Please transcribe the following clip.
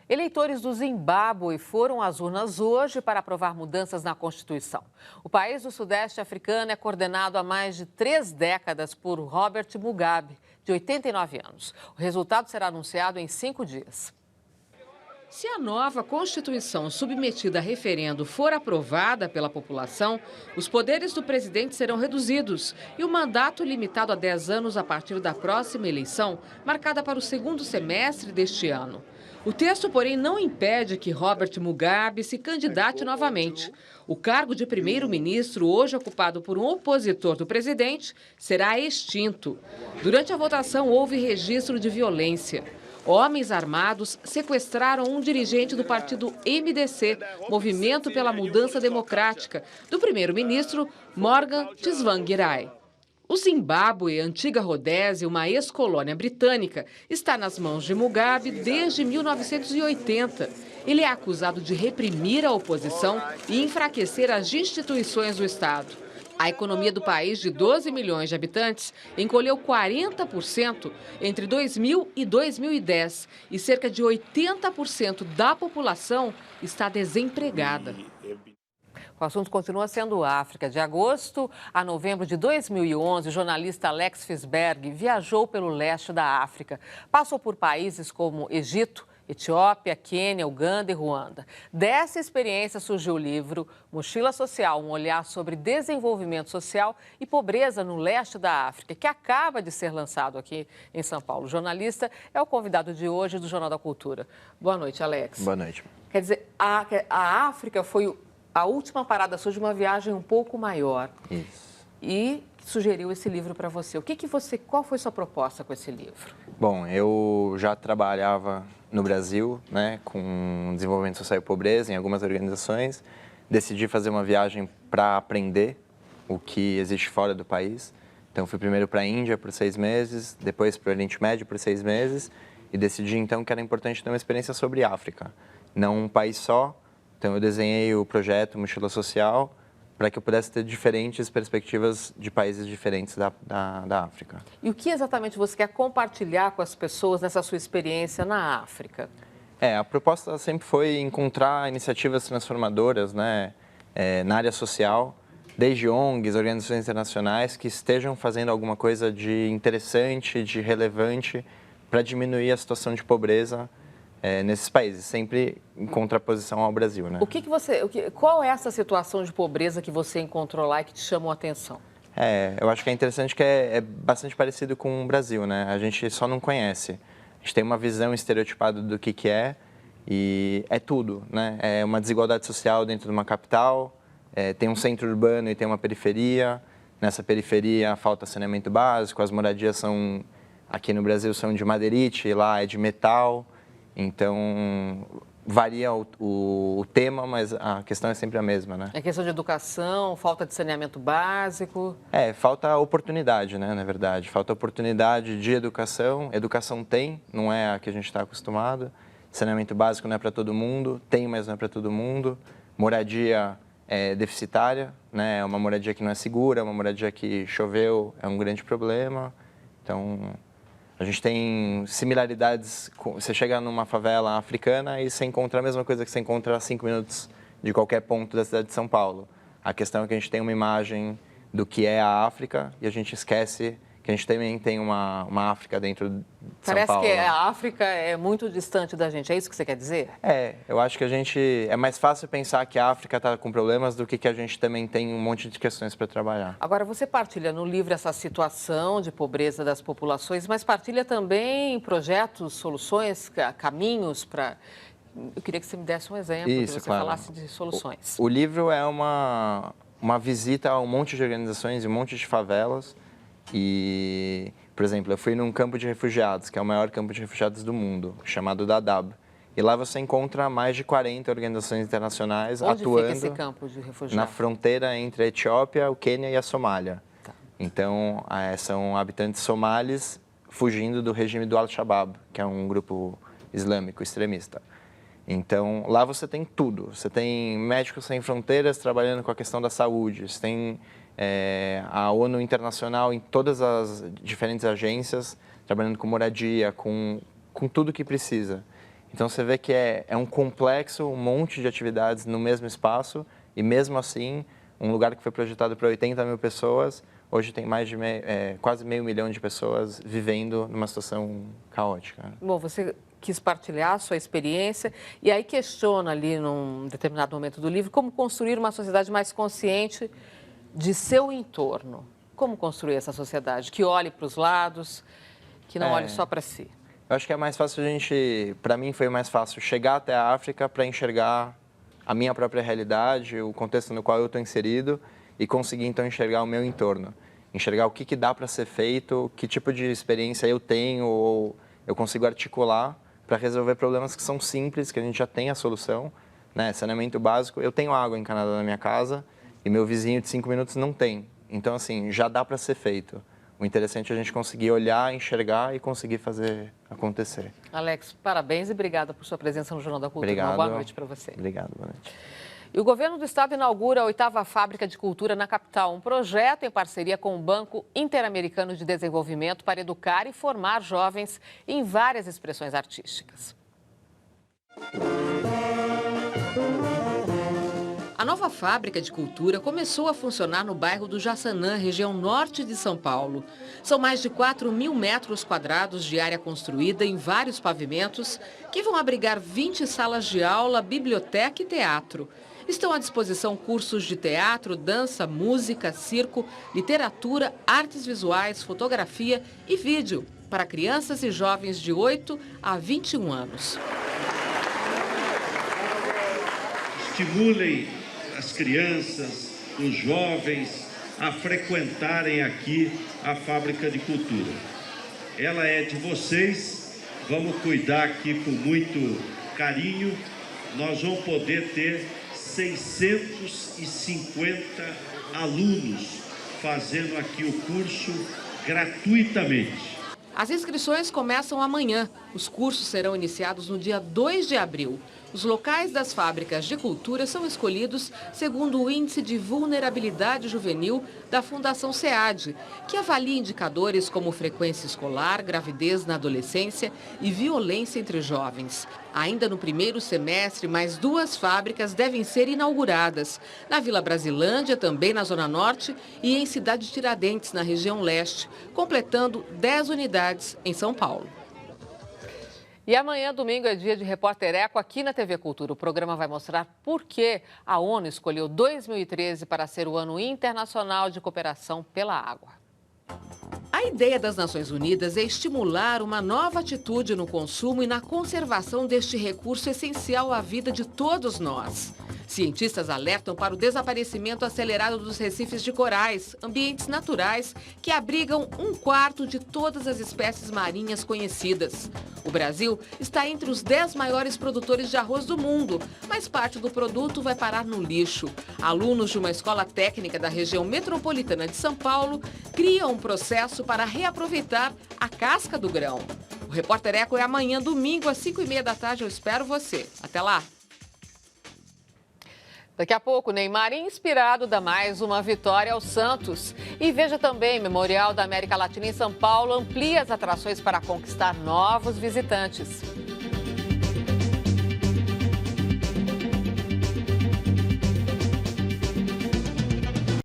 Eleitores do Zimbábue foram às urnas hoje para aprovar mudanças na Constituição. O país do Sudeste africano é coordenado há mais de 3 décadas por Robert Mugabe, de 89 anos. O resultado será anunciado em 5 dias. Se a nova Constituição submetida a referendo for aprovada pela população, os poderes do presidente serão reduzidos e o mandato limitado a 10 anos a partir da próxima eleição, marcada para o segundo semestre deste ano. O texto, porém, não impede que Robert Mugabe se candidate novamente. O cargo de primeiro-ministro, hoje ocupado por um opositor do presidente, será extinto. Durante a votação, houve registro de violência. Homens armados sequestraram um dirigente do partido MDC, Movimento pela Mudança Democrática, do primeiro-ministro Morgan Tsvangirai. O Zimbábue, antiga Rodésia, uma ex-colônia britânica, está nas mãos de Mugabe desde 1980. Ele é acusado de reprimir a oposição e enfraquecer as instituições do Estado. A economia do país, de 12 milhões de habitantes, encolheu 40% entre 2000 e 2010 e cerca de 80% da população está desempregada. O assunto continua sendo África. De agosto a novembro de 2011, o jornalista Alex Fisberg viajou pelo leste da África. Passou por países como Egito, Etiópia, Quênia, Uganda e Ruanda. Dessa experiência surgiu o livro Mochila Social, um olhar sobre desenvolvimento social e pobreza no leste da África, que acaba de ser lançado aqui em São Paulo. O jornalista é o convidado de hoje do Jornal da Cultura. Boa noite, Alex. Boa noite. Quer dizer, a África foi a última parada sua de uma viagem um pouco maior. Isso. E sugeriu esse livro para você. Qual foi sua proposta com esse livro? Bom, eu já trabalhava no Brasil, né, com desenvolvimento social e pobreza em algumas organizações. Decidi fazer uma viagem para aprender o que existe fora do país. Então, fui primeiro para a Índia por 6 meses, depois para o Oriente Médio por 6 meses e decidi, então, que era importante ter uma experiência sobre África, não um país só. Então, eu desenhei o projeto Mochila Social para que eu pudesse ter diferentes perspectivas de países diferentes da África. E o que exatamente você quer compartilhar com as pessoas nessa sua experiência na África? A proposta sempre foi encontrar iniciativas transformadoras, né, na área social, desde ONGs, organizações internacionais, que estejam fazendo alguma coisa de interessante, de relevante, para diminuir a situação de pobreza nesses países, sempre em contraposição ao Brasil, né? Qual é essa situação de pobreza que você encontrou lá e que te chamou a atenção? Eu acho que é interessante que é bastante parecido com o Brasil, né? A gente só não conhece. A gente tem uma visão estereotipada do que é e é tudo, né? É uma desigualdade social dentro de uma capital, tem um centro urbano e tem uma periferia. Nessa periferia falta saneamento básico, as moradias aqui no Brasil são de madeirite e lá é de metal. Então, varia o tema, mas a questão é sempre a mesma, né? É questão de educação, falta de saneamento básico? Falta oportunidade, né, na verdade. Falta oportunidade de educação. Educação tem, não é a que a gente está acostumado. Saneamento básico não é para todo mundo, tem, mas não é para todo mundo. Moradia é deficitária, né? É uma moradia que não é segura, uma moradia que choveu, é um grande problema. Então, a gente tem similaridades, você chega numa favela africana e você encontra a mesma coisa que você encontra a 5 minutos de qualquer ponto da cidade de São Paulo. A questão é que a gente tem uma imagem do que é a África e a gente esquece que a gente também tem uma África dentro de São Paulo. Parece que a África é muito distante da gente, é isso que você quer dizer? Eu acho que é mais fácil pensar que a África está com problemas do que a gente também tem um monte de questões para trabalhar. Agora, você partilha no livro essa situação de pobreza das populações, mas partilha também projetos, soluções, caminhos para... Eu queria que você me desse um exemplo, que você falasse de soluções. O livro é uma visita a um monte de organizações e um monte de favelas. E, por exemplo, eu fui num campo de refugiados, que é o maior campo de refugiados do mundo, chamado Dadaab. E lá você encontra mais de 40 organizações internacionais atuando. Onde fica esse campo de refugiados? Na fronteira entre a Etiópia, o Quênia e a Somália. Tá. Então, são habitantes somalis fugindo do regime do Al-Shabaab, que é um grupo islâmico extremista. Então, lá você tem tudo. Você tem Médicos Sem Fronteiras trabalhando com a questão da saúde. Você tem a ONU Internacional em todas as diferentes agências, trabalhando com moradia, com tudo que precisa. Então você vê que é um complexo, um monte de atividades no mesmo espaço e mesmo assim, um lugar que foi projetado para 80 mil pessoas, hoje tem mais de quase meio milhão de pessoas vivendo numa situação caótica. Bom, você quis partilhar a sua experiência e aí questiona ali num determinado momento do livro como construir uma sociedade mais consciente de seu entorno. Como construir essa sociedade que olhe para os lados, que não olhe só para si? Eu acho que é mais fácil para mim foi mais fácil chegar até a África para enxergar a minha própria realidade, o contexto no qual eu estou inserido e conseguir então enxergar o meu entorno. Enxergar o que dá para ser feito, que tipo de experiência eu tenho ou eu consigo articular para resolver problemas que são simples, que a gente já tem a solução, né? Saneamento básico, eu tenho água encanada na minha casa e meu vizinho de 5 minutos não tem. Então, assim, já dá para ser feito. O interessante é a gente conseguir olhar, enxergar e conseguir fazer acontecer. Alex, parabéns e obrigada por sua presença no Jornal da Cultura. Obrigado. Uma boa noite para você. Obrigado, boa noite. E o governo do estado inaugura a 8ª Fábrica de Cultura na capital, um projeto em parceria com o Banco Interamericano de Desenvolvimento para educar e formar jovens em várias expressões artísticas. A nova fábrica de cultura começou a funcionar no bairro do Jaçanã, região norte de São Paulo. São mais de 4.000 metros quadrados de área construída em vários pavimentos, que vão abrigar 20 salas de aula, biblioteca e teatro. Estão à disposição cursos de teatro, dança, música, circo, literatura, artes visuais, fotografia e vídeo para crianças e jovens de 8 a 21 anos. Estimulem as crianças, os jovens a frequentarem aqui a Fábrica de Cultura. Ela é de vocês, vamos cuidar aqui com muito carinho. Nós vamos poder ter 650 alunos fazendo aqui o curso gratuitamente. As inscrições começam amanhã. Os cursos serão iniciados no dia 2 de abril. Os locais das fábricas de cultura são escolhidos segundo o Índice de Vulnerabilidade Juvenil da Fundação SEAD, que avalia indicadores como frequência escolar, gravidez na adolescência e violência entre jovens. Ainda no primeiro semestre, mais 2 fábricas devem ser inauguradas. Na Vila Brasilândia, também na Zona Norte, e em Cidade Tiradentes, na região leste, completando 10 unidades em São Paulo. E amanhã, domingo, é dia de Repórter Eco aqui na TV Cultura. O programa vai mostrar por que a ONU escolheu 2013 para ser o Ano Internacional de Cooperação pela Água. A ideia das Nações Unidas é estimular uma nova atitude no consumo e na conservação deste recurso essencial à vida de todos nós. Cientistas alertam para o desaparecimento acelerado dos recifes de corais, ambientes naturais que abrigam 1/4 de todas as espécies marinhas conhecidas. O Brasil está entre os 10 maiores produtores de arroz do mundo, mas parte do produto vai parar no lixo. Alunos de uma escola técnica da região metropolitana de São Paulo criam um processo para reaproveitar a casca do grão. O Repórter Eco é amanhã, domingo, às 5h30 da tarde. Eu espero você. Até lá! Daqui a pouco, Neymar, inspirado, dá mais uma vitória ao Santos. E veja também, Memorial da América Latina em São Paulo amplia as atrações para conquistar novos visitantes.